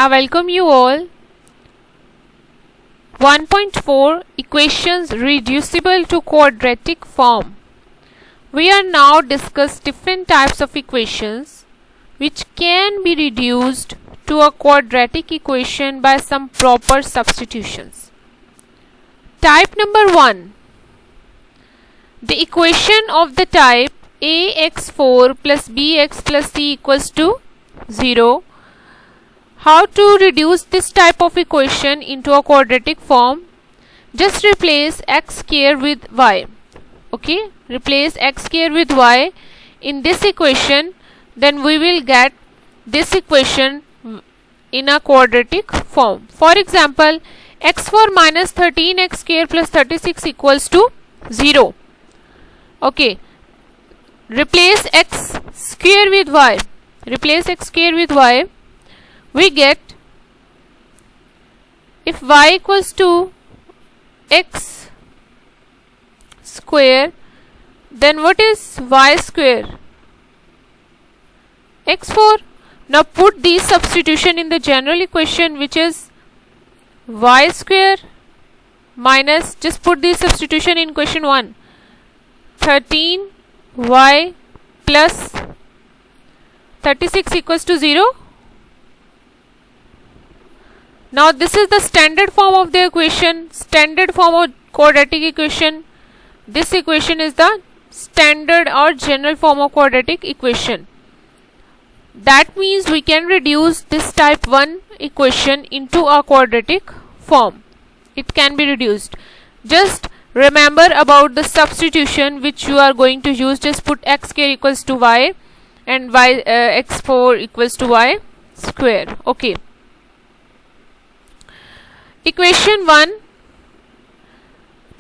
I welcome you all. 1.4 Equations reducible to quadratic form. We are now discuss different types of equations which can be reduced to a quadratic equation by some proper substitutions. Type number 1. The equation of the type ax4 plus bx plus c equals to 0. How to reduce this type of equation into a quadratic form? Just replace x square with y. Okay, replace x square with y in this equation, then we will get this equation in a quadratic form. For example, x4 minus 13x square plus 36 equals to 0. Okay, replace x square with y. Replace x square with y. We get, if y equals to x square, then what is y square? x4. Now put these substitution in the general equation, which is y square minus, just put this substitution in question 1, 13y plus 36 equals to 0. Now this is the standard form of the equation, standard form of quadratic equation. This equation is the standard or general form of quadratic equation. That means we can reduce this type 1 equation into a quadratic form. It can be reduced. Just remember about the substitution which you are going to use. Just put x square equals to y and y x4 equals to y square. Okay. Equation 1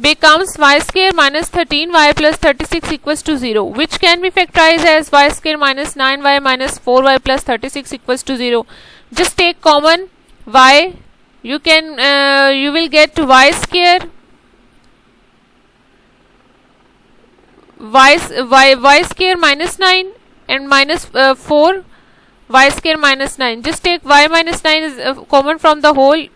becomes y square minus 13y plus 36 equals to 0, which can be factorized as y square minus 9y minus 4y plus 36 equals to 0. Just take common y. You will get y square y square minus 9 and minus 4 y square minus 9. Just take y minus 9 is common from the whole,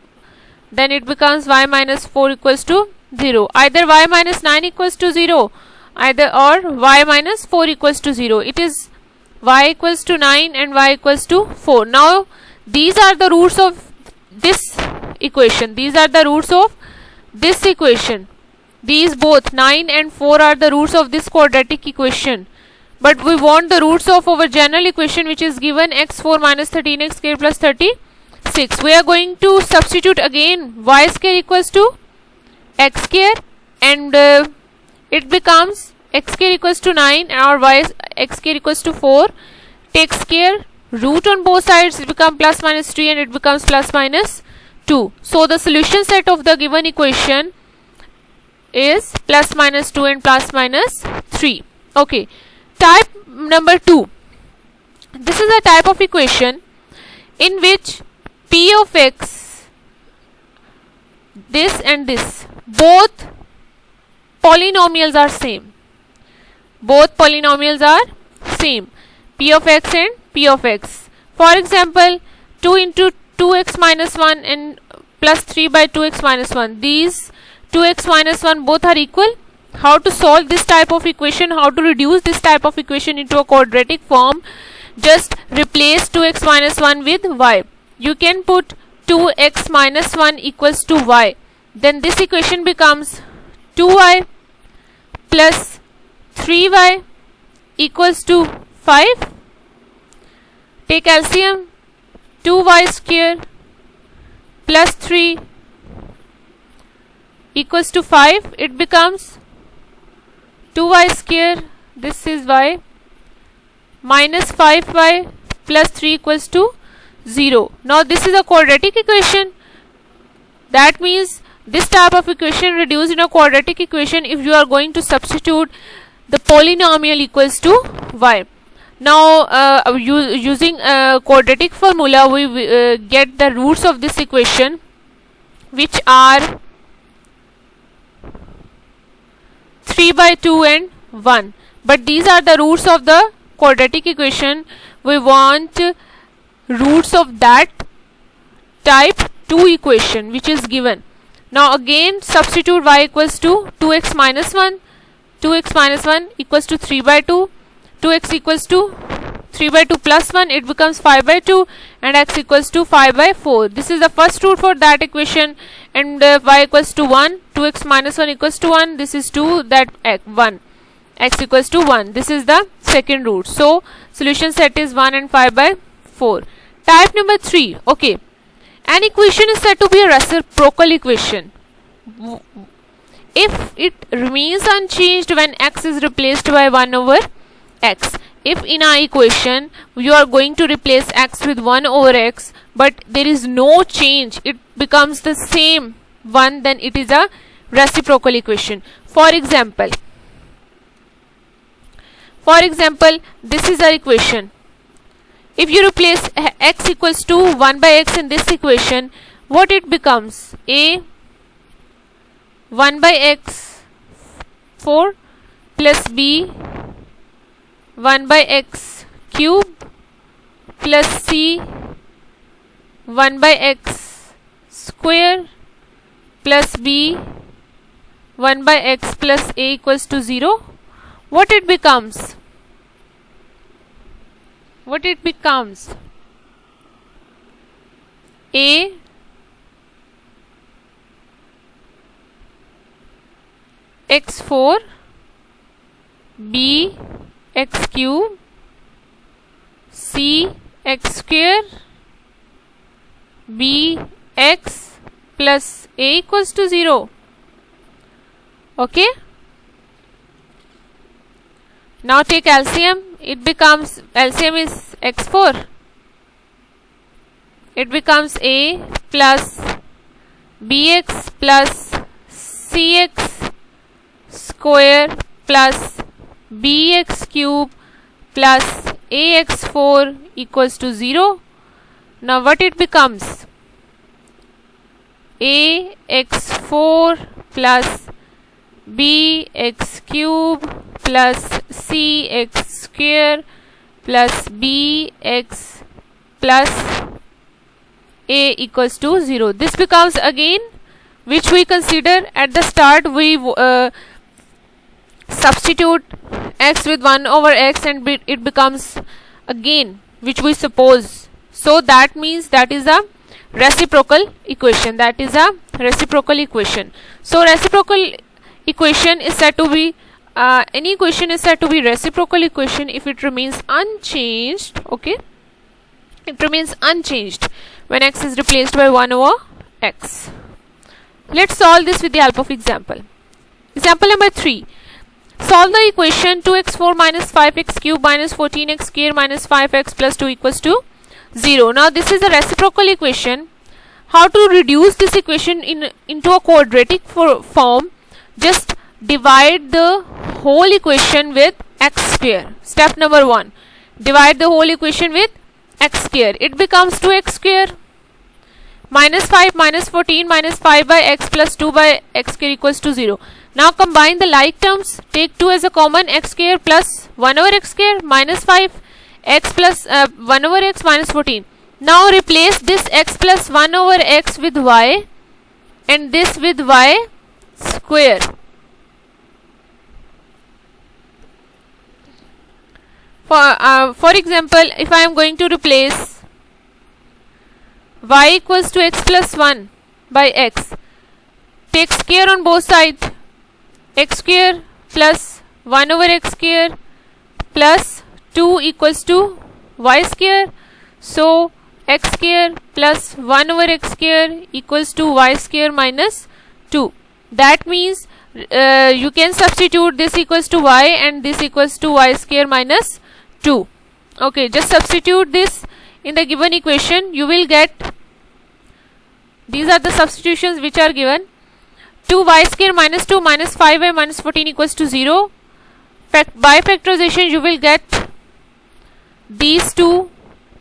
then it becomes y minus 4 equals to 0. Either y minus 9 equals to 0, or y minus 4 equals to 0. It is y equals to 9 and y equals to 4. Now these are the roots of this equation. These are the roots of this equation. These both 9 and 4 are the roots of this quadratic equation. But we want the roots of our general equation, which is given x4 minus 13x square plus 36. We are going to substitute again y square equals to x square, and it becomes x square equals to 9 or x square equals to 4. Take square root on both sides, it becomes plus minus 3 and it becomes plus minus 2. So the solution set of the given equation is plus minus 2 and plus minus 3. Okay, type number 2. This is a type of equation in which p of x, this and this, both polynomials are same. Both polynomials are same. P of x and p of x. For example, 2 into 2x minus 1 and plus 3 by 2x minus 1. These 2x minus 1 both are equal. How to solve this type of equation? How to reduce this type of equation into a quadratic form? Just replace 2x minus 1 with y. You can put 2x minus 1 equals to y. Then this equation becomes 2y plus 3y equals to 5. Take LCM. 2y square plus 3 equals to 5. It becomes 2y square, this is y, minus 5y plus 3 equals to 0. Now this is a quadratic equation. That means this type of equation reduced in a quadratic equation if you are going to substitute the polynomial equals to y. Now using quadratic formula, we get the roots of this equation, which are 3 by 2 and 1. But these are the roots of the quadratic equation. We want roots of that type 2 equation which is given. Now again substitute y equals to 2x minus 1, 2x minus 1 equals to 3 by 2, 2x equals to 3 by 2 plus 1, it becomes 5 by 2, and x equals to 5 by 4. This is the first root for that equation, and y equals to 1, 2x minus 1 equals to 1, this is 2, that 1, x equals to 1. This is the second root. So solution set is 1 and 5 by 4. Type number 3. Okay, an equation is said to be a reciprocal equation if it remains unchanged when x is replaced by 1 over x. If in our equation you are going to replace x with 1 over x, but there is no change, it becomes the same one, then it is a reciprocal equation. For example, this is our equation. If you replace x equals to 1 by x in this equation, what it becomes? A 1 by x 4 plus b 1 by x cube plus c 1 by x square plus b 1 by x plus a equals to 0. What it becomes? A x4 b x cube c x square b x plus a equals to 0. Okay, now take LCM. It becomes, LCM is x4, it becomes a plus bx plus cx square plus bx cube plus ax4 equals to 0. Now what it becomes? ax4 plus bx cube plus cx square plus bx plus a equals to 0. This becomes again, which we consider at the start, we substitute x with 1 over x and it becomes again, which we suppose. So that means that is a reciprocal equation. So reciprocal equation is said to be any equation is said to be reciprocal equation if it remains unchanged. Okay, it remains unchanged when x is replaced by 1 over x. Let's solve this with the help of example. Example number 3. Solve the equation 2x4 minus 5x cube minus 14x square minus 5x plus 2 equals to 0. Now this is a reciprocal equation. How to reduce this equation into a quadratic form? Just divide the whole equation with x square. Step number 1. Divide the whole equation with x square. It becomes 2x square minus 5 minus 14 minus 5 by x plus 2 by x square equals to 0. Now combine the like terms. Take 2 as a common, x square plus 1 over x square minus 5 x plus 1 over x minus 14. Now replace this x plus 1 over x with y and this with y square. For example, if I am going to replace y equals to x plus 1 by x, take square on both sides. X square plus 1 over x square plus 2 equals to y square. So x square plus 1 over x square equals to y square minus 2. That means you can substitute this equals to y and this equals to y square minus 2. Okay, just substitute this in the given equation. You will get, these are the substitutions which are given. 2y square minus 2 minus 5y minus 14 equals to 0. By factorization you will get these two.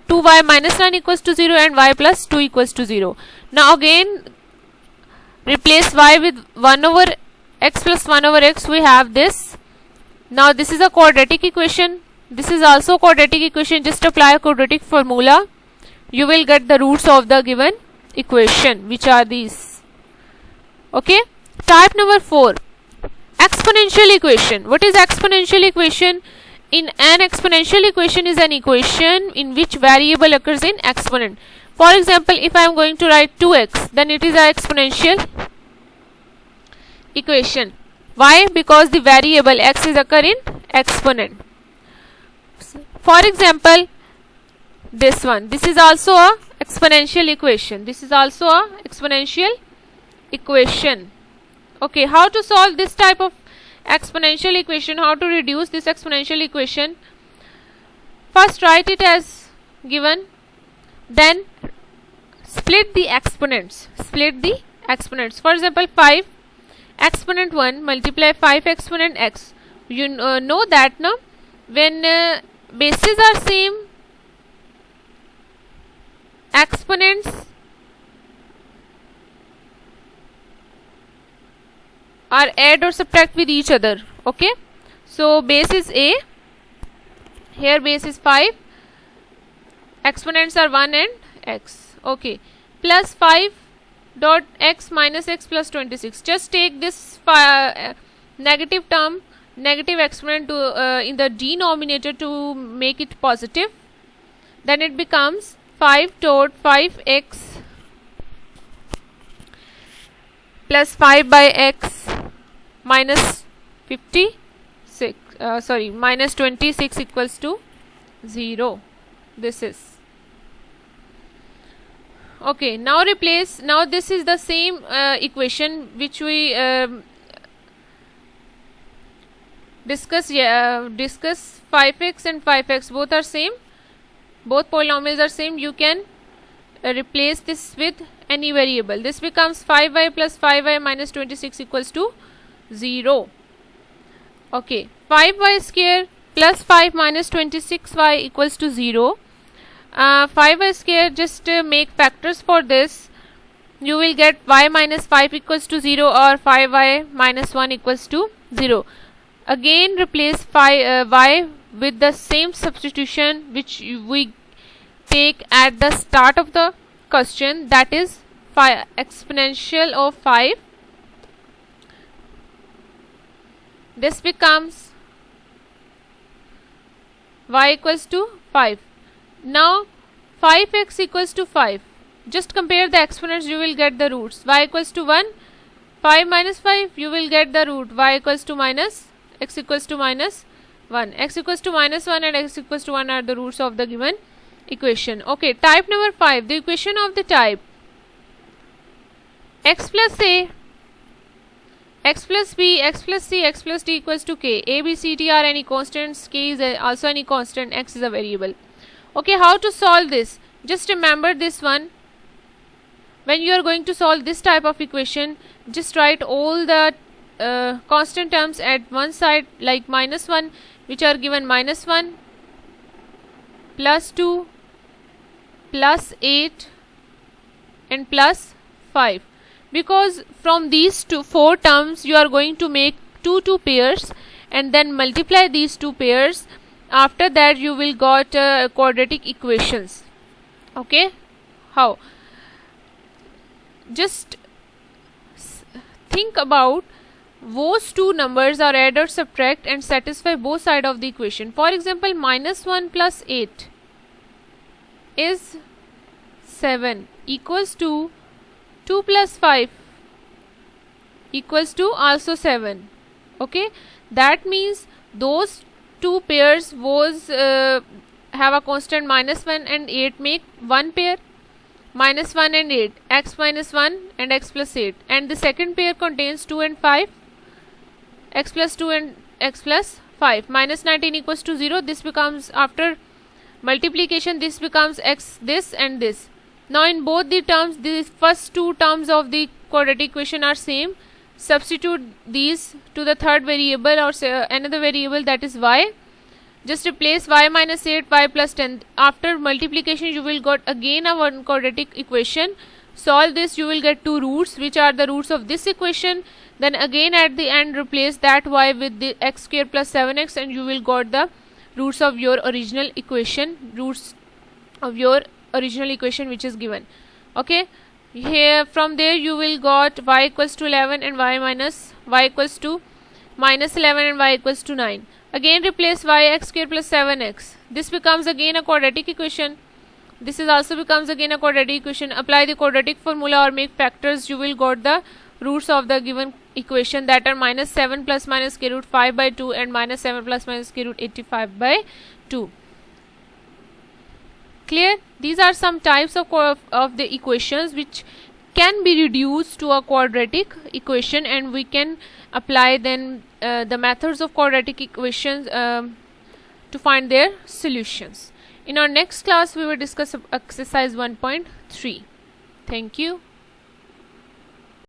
2y minus 9 equals to 0 and y plus 2 equals to 0. Now again replace y with 1 over x plus 1 over x. We have this. Now this is a quadratic equation. This is also quadratic equation. Just apply a quadratic formula. You will get the roots of the given equation, which are these. Okay. Type number 4, exponential equation. What is exponential equation? In an exponential equation is an equation in which variable occurs in exponent. For example, if I am going to write 2x, then it is an exponential equation. Why? Because the variable x is occur in exponent. For example, this one, this is also a exponential equation. This is also a exponential equation. Okay, how to solve this type of exponential equation? How to reduce this exponential equation? First, write it as given, then split the exponents. Split the exponents. For example, 5 exponent 1 multiply 5 exponent x. You know that, no? When bases are same, exponents are add or subtract with each other. Okay, so base is a, here base is 5, exponents are 1 and x. Okay, plus 5 dot x minus x plus 26. Just take this negative term, negative exponent to in the denominator to make it positive. Then it becomes 5 dot 5x plus 5 by x minus 56. Minus 26 equals to 0. This is. Okay, now replace, now this is the same equation which we discuss 5x and 5x, both are same, both polynomials are same. You can replace this with any variable. This becomes 5y plus 5y minus 26 equals to 0. Okay, 5y square plus 5 minus 26y equals to 0. 5y square, just make factors for this. You will get y minus 5 equals to 0 or 5y minus 1 equals to 0. Again replace y with the same substitution which we take at the start of the question, that is exponential of 5. This becomes y equals to 5. Now 5x equals to 5. Just compare the exponents, you will get the roots. Y equals to 1, 5 minus 5, you will get the root. Y equals to minus, x equals to minus 1. X equals to minus 1 and x equals to 1 are the roots of the given equation. Okay, type number 5, the equation of the type x plus a, x plus b, x plus c, x plus d equals to k. A, b, c, d are any constants, k is also any constant, x is a variable. Okay, how to solve this? Just remember this one. When you are going to solve this type of equation, just write all the constant terms at one side, like minus 1, which are given minus 1, plus 2, plus 8 and plus 5. Because from these 4 terms you are going to make 2 pairs and then multiply these 2 pairs. After that you will got quadratic equations. Okay, how? Just think about those 2 numbers are add or subtract and satisfy both sides of the equation. For example, minus 1 plus 8 is 7 equals to 2 plus 5 equals to also 7. Okay, that means those 2 pairs was have a constant minus 1 and 8 make 1 pair, minus 1 and 8, x minus 1 and x plus 8, and the second pair contains 2 and 5, x plus 2 and x plus 5. Minus 19 equals to 0. This becomes, after multiplication, this becomes x this and this. Now in both the terms, the first 2 terms of the quadratic equation are same. Substitute these to the third variable or another variable, that is y. Just replace y minus 8, y plus 10. After multiplication you will got again a one quadratic equation. Solve this, you will get 2 roots, which are the roots of this equation. Then again at the end replace that y with the x square plus 7x and you will got the roots of your original equation, which is given. Okay, Here from there you will got y equals to 11 and y equals to minus 11 and y equals to 9. Again replace yx square plus 7x. This becomes again a quadratic equation. This is also becomes again a quadratic equation. Apply the quadratic formula or make factors. You will got the roots of the given equation, that are minus 7 plus minus square root 5 by 2 and minus 7 plus minus square root 85 by 2. Clear? These are some types of the equations which can be reduced to a quadratic equation, and we can apply then the methods of quadratic equations to find their solutions. In our next class we will discuss exercise 1.3. Thank you.